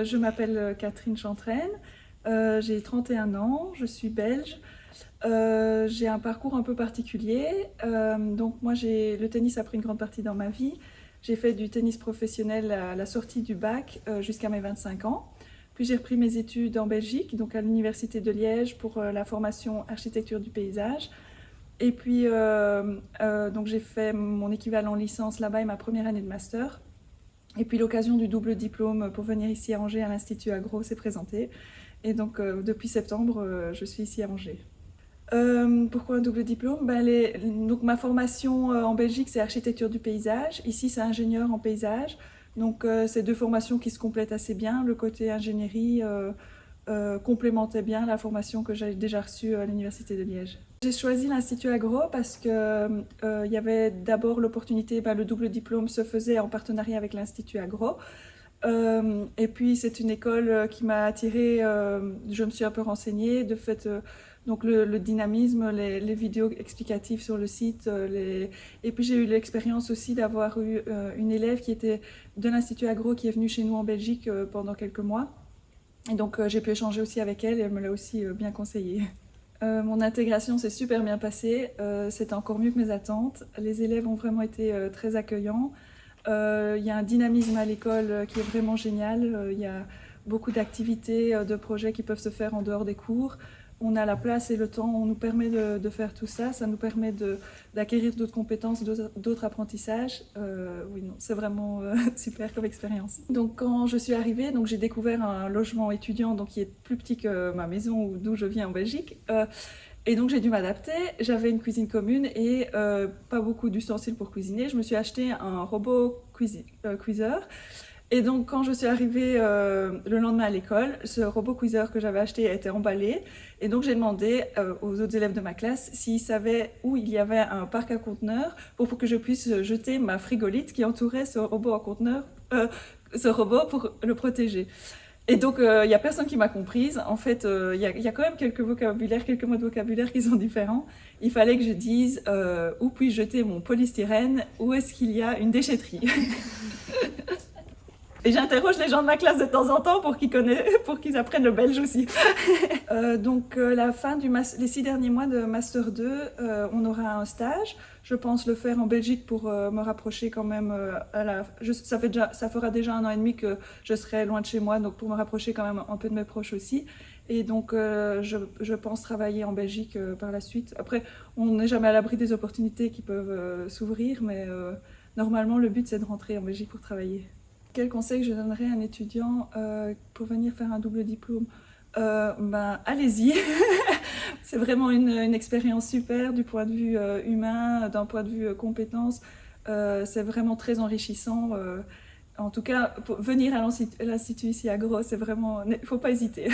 Je m'appelle Catherine Chantraine, j'ai 31 ans, je suis belge. J'ai un parcours un peu particulier. Donc moi, le tennis a pris une grande partie dans ma vie. J'ai fait du tennis professionnel à la sortie du bac jusqu'à mes 25 ans. Puis j'ai repris mes études en Belgique, donc à l'université de Liège pour la formation architecture du paysage. Et puis donc j'ai fait mon équivalent licence là-bas et ma première année de master. Et puis l'occasion du double diplôme pour venir ici à Angers à l'Institut Agro s'est présentée. Et donc depuis septembre, je suis ici à Angers. Pourquoi un double diplôme? Donc, ma formation en Belgique, c'est architecture du paysage. Ici, c'est ingénieur en paysage. Donc c'est deux formations qui se complètent assez bien. Le côté ingénierie complémentait bien la formation que j'avais déjà reçue à l'Université de Liège. J'ai choisi l'Institut Agro parce qu'il y avait d'abord l'opportunité, le double diplôme se faisait en partenariat avec l'Institut Agro. Et puis c'est une école qui m'a attirée, je me suis un peu renseignée, de fait, donc le dynamisme, les vidéos explicatives sur le site, et puis j'ai eu l'expérience aussi d'avoir eu une élève qui était de l'Institut Agro qui est venue chez nous en Belgique pendant quelques mois. Et donc j'ai pu échanger aussi avec elle et elle me l'a aussi bien conseillé. Mon intégration s'est super bien passée, c'était encore mieux que mes attentes. Les élèves ont vraiment été très accueillants. Il y a un dynamisme à l'école qui est vraiment génial. Il y a beaucoup d'activités, de projets qui peuvent se faire en dehors des cours. On a la place et le temps, on nous permet de faire tout ça. Ça nous permet d'acquérir d'autres compétences, d'autres apprentissages. Oui, non, c'est vraiment super comme expérience. Donc quand je suis arrivée, j'ai découvert un logement étudiant qui est plus petit que ma maison d'où je viens en Belgique. Et donc j'ai dû m'adapter, j'avais une cuisine commune et pas beaucoup d'ustensiles pour cuisiner. Je me suis acheté un robot cuiseur. Et donc quand je suis arrivée le lendemain à l'école, ce robot cuiseur que j'avais acheté était emballé. Et donc j'ai demandé aux autres élèves de ma classe s'ils savaient où il y avait un parc à conteneurs pour que je puisse jeter ma frigolite qui entourait ce robot à conteneurs, ce robot pour le protéger. Et donc, il n'y a personne qui m'a comprise. En fait, il y a quand même quelques mots de vocabulaire qui sont différents. Il fallait que je dise où puis-je jeter mon polystyrène, où est-ce qu'il y a une déchetterie. Et j'interroge les gens de ma classe de temps en temps pour qu'ils apprennent le belge aussi. La fin les 6 derniers mois de Master 2, on aura un stage. Je pense le faire en Belgique pour me rapprocher quand même. Ça fera déjà 1 an et demi que je serai loin de chez moi, donc pour me rapprocher quand même un peu de mes proches aussi. Et donc je pense travailler en Belgique par la suite. Après, on n'est jamais à l'abri des opportunités qui peuvent s'ouvrir, mais normalement le but c'est de rentrer en Belgique pour travailler. Quel conseil je donnerais à un étudiant pour venir faire un double diplôme? Allez-y. C'est vraiment une expérience super du point de vue humain, d'un point de vue compétence. C'est vraiment très enrichissant. En tout cas, pour venir à l'Institut ici à Gros, c'est vraiment... Il ne faut pas hésiter.